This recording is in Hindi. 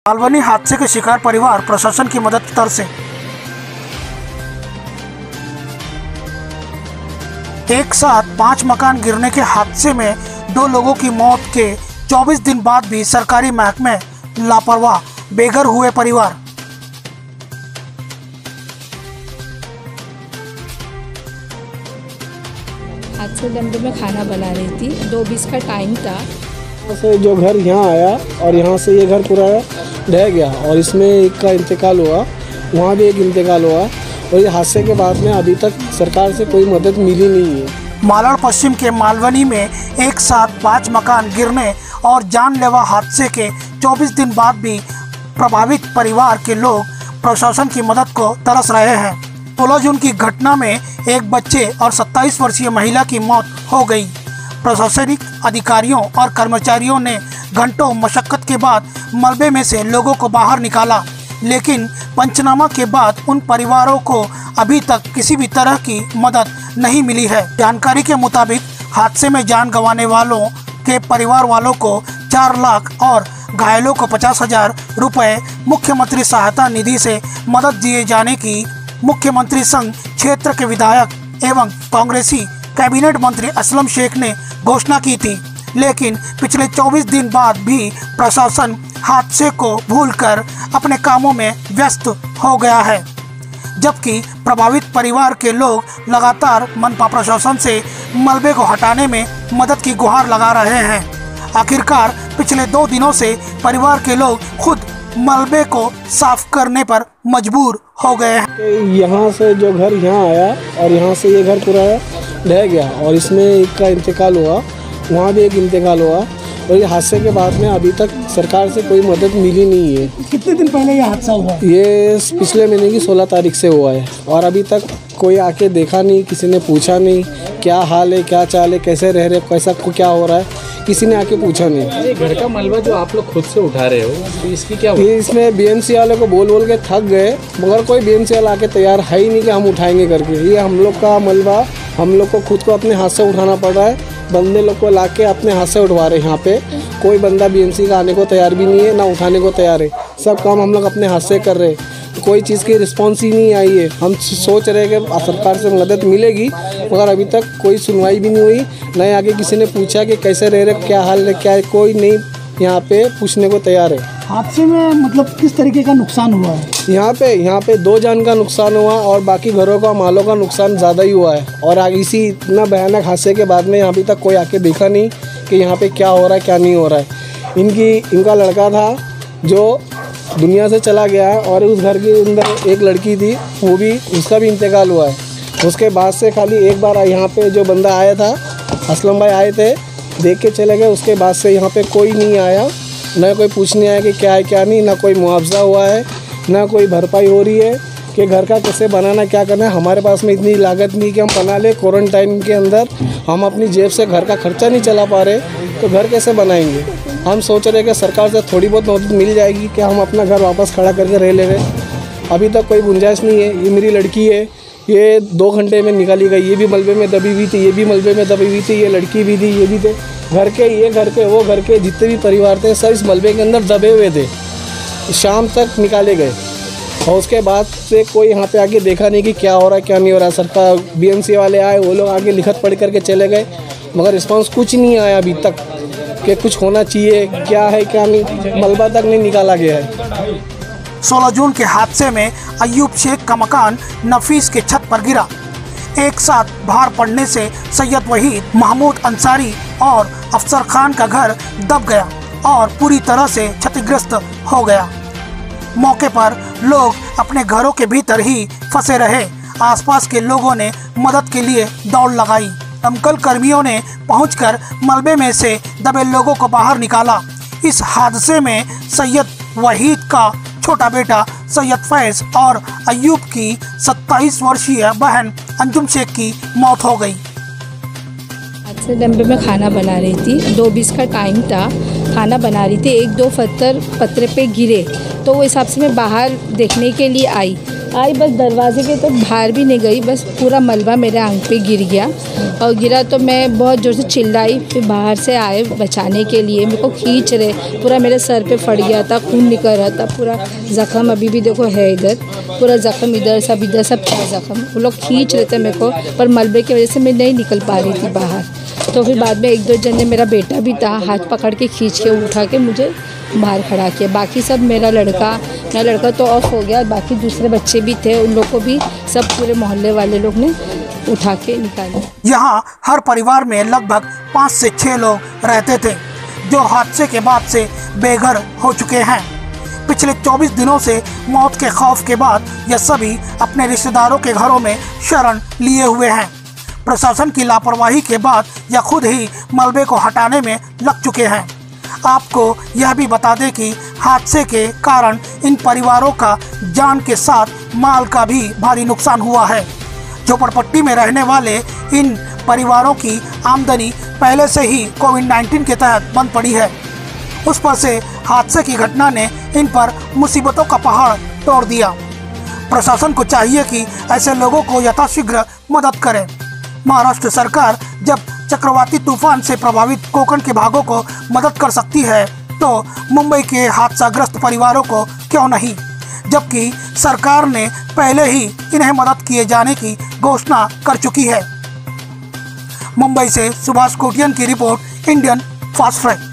मालवनी हादसे के शिकार परिवार प्रशासन की मदद की तरफ से। एक साथ 5 मकान गिरने के हादसे में 2 लोगों की मौत के 24 दिन बाद भी सरकारी महकमे लापरवाह, बेघर हुए परिवार। हादसे डंडे में खाना बना रही थी, 2:20 का टाइम था। से जो घर यहाँ आया और यहाँ से ये घर पूरा ढह गया और इसमें एक का इंतकाल हुआ, वहाँ भी एक इंतकाल हुआ और ये हादसे के बाद में अभी तक सरकार से कोई मदद मिली नहीं है। मालाड पश्चिम के मालवनी में एक साथ 5 मकान गिरने और जानलेवा हादसे के 24 दिन बाद भी प्रभावित परिवार के लोग प्रशासन की मदद को तरस रहे हैं। 16 जून की घटना में एक बच्चे और 27 वर्षीय महिला की मौत हो गई। प्रशासनिक अधिकारियों और कर्मचारियों ने घंटों मशक्कत के बाद मलबे में से लोगों को बाहर निकाला, लेकिन पंचनामा के बाद उन परिवारों को अभी तक किसी भी तरह की मदद नहीं मिली है। जानकारी के मुताबिक हादसे में जान गंवाने वालों के परिवार वालों को 4 लाख और घायलों को 50,000 रुपये मुख्यमंत्री सहायता निधि से मदद दिए जाने की मुख्यमंत्री संघ क्षेत्र के विधायक एवं कांग्रेसी कैबिनेट मंत्री असलम शेख ने घोषणा की थी, लेकिन पिछले 24 दिन बाद भी प्रशासन हादसे को भूलकर अपने कामों में व्यस्त हो गया है, जबकि प्रभावित परिवार के लोग लगातार मनपा प्रशासन से मलबे को हटाने में मदद की गुहार लगा रहे हैं। आखिरकार पिछले 2 दिनों से परिवार के लोग खुद मलबे को साफ करने पर मजबूर हो गए हैं। यहाँ से जो घर यहाँ आया और यहाँ से ये घर पूरा ढह गया और इसमें एक का इंतकाल हुआ, वहाँ भी एक इंतकाल हुआ और ये हादसे के बाद में अभी तक सरकार से कोई मदद मिली नहीं है। कितने दिन पहले ये हादसा हुआ? ये पिछले महीने की 16 तारीख से हुआ है और अभी तक कोई आके देखा नहीं, किसी ने पूछा नहीं क्या हाल है, क्या चाल है, कैसे रह रहे, कैसा क्या हो रहा है, किसी ने आके पूछा नहीं। ये घर का मलबा जो आप लोग खुद से उठा रहे हो, तो इसकी क्या हुआ? इसमें बीएमसी वाले को बोल बोल के थक गए, मगर कोई बीएमसी वाला आके तैयार है ही नहीं कि हम उठाएंगे करके। ये हम लोग का मलबा हम लोग को खुद को अपने हाथ से उठाना पड़ रहा है। बंदे लोग को लाके अपने हाथ से उठवा रहे हैं। यहाँ पे कोई बंदा बीएमसी का आने को तैयार भी नहीं है, ना उठाने को तैयार है। सब काम हम लोग अपने हाथ से कर रहे हैं, तो कोई चीज़ की रिस्पॉन्स ही नहीं आई है। हम सोच रहे हैं कि सरकार से मदद मिलेगी, मगर अभी तक कोई सुनवाई भी नहीं हुई। न आगे किसी ने पूछा कि कैसे रह रहे, क्या हाल है, क्या है, कोई नहीं यहाँ पे पूछने को तैयार है। हादसे में मतलब किस तरीके का नुकसान हुआ है? यहाँ पे 2 जान का नुकसान हुआ और बाकी घरों का, मालों का नुकसान ज़्यादा ही हुआ है। और इसी इतना भयानक हादसे के बाद में अभी तक कोई आके देखा नहीं कि यहाँ पे क्या हो रहा है, क्या नहीं हो रहा है। इनका लड़का था जो दुनिया से चला गया है और उस घर के अंदर एक लड़की थी, वो भी, उसका भी इंतकाल हुआ है। उसके बाद से खाली एक बार यहाँ पे जो बंदा आया था, असलम भाई आए थे, देख के चले गए। उसके बाद से यहाँ पे कोई नहीं आया, ना कोई पूछने आया कि क्या है क्या नहीं, ना कोई मुआवजा हुआ है, ना कोई भरपाई हो रही है कि घर का कैसे बनाना, क्या करना है। हमारे पास में इतनी लागत नहीं कि हम बना ले। क्वारंटाइन के अंदर हम अपनी जेब से घर का खर्चा नहीं चला पा रहे, तो घर कैसे बनाएंगे। हम सोच रहे कि सरकार से थोड़ी बहुत मदद मिल जाएगी कि हम अपना घर वापस खड़ा करके रह ले रहे। अभी तक कोई गुंजाइश नहीं है। ये मेरी लड़की है, ये 2 घंटे में निकाली गई। ये भी मलबे में दबी हुई थी, ये भी मलबे में दबी हुई थी, ये लड़की भी थी, ये भी थे। घर के, ये घर के, वो घर के, जितने भी परिवार थे सब इस मलबे के अंदर दबे हुए थे। शाम तक निकाले गए और उसके बाद से कोई यहाँ पे आके देखा नहीं कि क्या हो रहा है, क्या नहीं हो रहा है। सरकार, बीएमसी वाले आए, वो लोग आके लिखत पढ़ करके चले गए, मगर रिस्पॉन्स कुछ नहीं आया अभी तक कि कुछ होना चाहिए, क्या है क्या नहीं। मलबा तक नहीं निकाला गया है। 16 जून के हादसे में अयूब शेख का मकान नफीस के छत पर गिरा। एक साथ भार पड़ने से सैयद वहीद, महमूद अंसारी और अफसर खान का घर दब गया और पूरी तरह से क्षतिग्रस्त हो गया। मौके पर लोग अपने घरों के भीतर ही फंसे रहे। आसपास के लोगों ने मदद के लिए दौड़ लगाई। दमकल कर्मियों ने पहुंचकर मलबे में से दबे लोगों को बाहर निकाला। इस हादसे में सैयद वहीद का छोटा बेटा सैयद फैज और अयूब की 27 वर्षीय बहन अंजुम शेख की मौत हो गई। हादसे डंडे में खाना बना रही थी, 2:20 का टाइम था। खाना बना रही थी, 1-2 पत्थर पतरे पे गिरे, तो वो हिसाब से मैं बाहर देखने के लिए आई, आई बस दरवाजे के तो बाहर भी नहीं गई, बस पूरा मलबा मेरे आंख पे गिर गया और गिरा तो मैं बहुत ज़ोर से चिल्लाई। फिर बाहर से आए बचाने के लिए, मेरे को खींच रहे, पूरा मेरे सर पे फट गया था, खून निकल रहा था, पूरा ज़ख़म अभी भी देखो है इधर, पूरा ज़ख़म इधर सब था ज़ख़म। वो लोग खींच रहे थे मेरे को, पर मलबे की वजह से मैं नहीं निकल पा रही थी बाहर। तो फिर बाद में 1-2 जन ने, मेरा बेटा भी था, हाथ पकड़ के खींच के उठा के मुझे बाहर खड़ा किया। बाकी सब मेरा लड़का तो ऑफ हो गया, बाकी दूसरे बच्चे भी थे, उन लोग को भी सब पूरे मोहल्ले वाले लोग ने उठा के निकाला। यहाँ हर परिवार में लगभग 5 से 6 लोग रहते थे जो हादसे के बाद से बेघर हो चुके हैं। पिछले 24 दिनों से मौत के खौफ के बाद ये सभी अपने रिश्तेदारों के घरों में शरण लिए हुए हैं। प्रशासन की लापरवाही के बाद यह खुद ही मलबे को हटाने में लग चुके हैं। आपको यह भी बता दें कि हादसे के कारण इन परिवारों का जान के साथ माल का भी भारी नुकसान हुआ है। झोपड़पट्टी में रहने वाले इन परिवारों की आमदनी पहले से ही कोविड-19 के तहत बंद पड़ी है। उस पर से हादसे की घटना ने इन पर मुसीबतों का पहाड़ तोड़ दिया। प्रशासन को चाहिए कि ऐसे लोगों को यथाशीघ्र मदद करे। महाराष्ट्र सरकार जब चक्रवाती तूफान से प्रभावित कोकण के भागों को मदद कर सकती है तो मुंबई के हादसाग्रस्त परिवारों को क्यों नहीं, जबकि सरकार ने पहले ही इन्हें मदद किए जाने की घोषणा कर चुकी है। मुंबई से सुभाष कोटियन की रिपोर्ट, इंडियन फास्ट ट्रैक।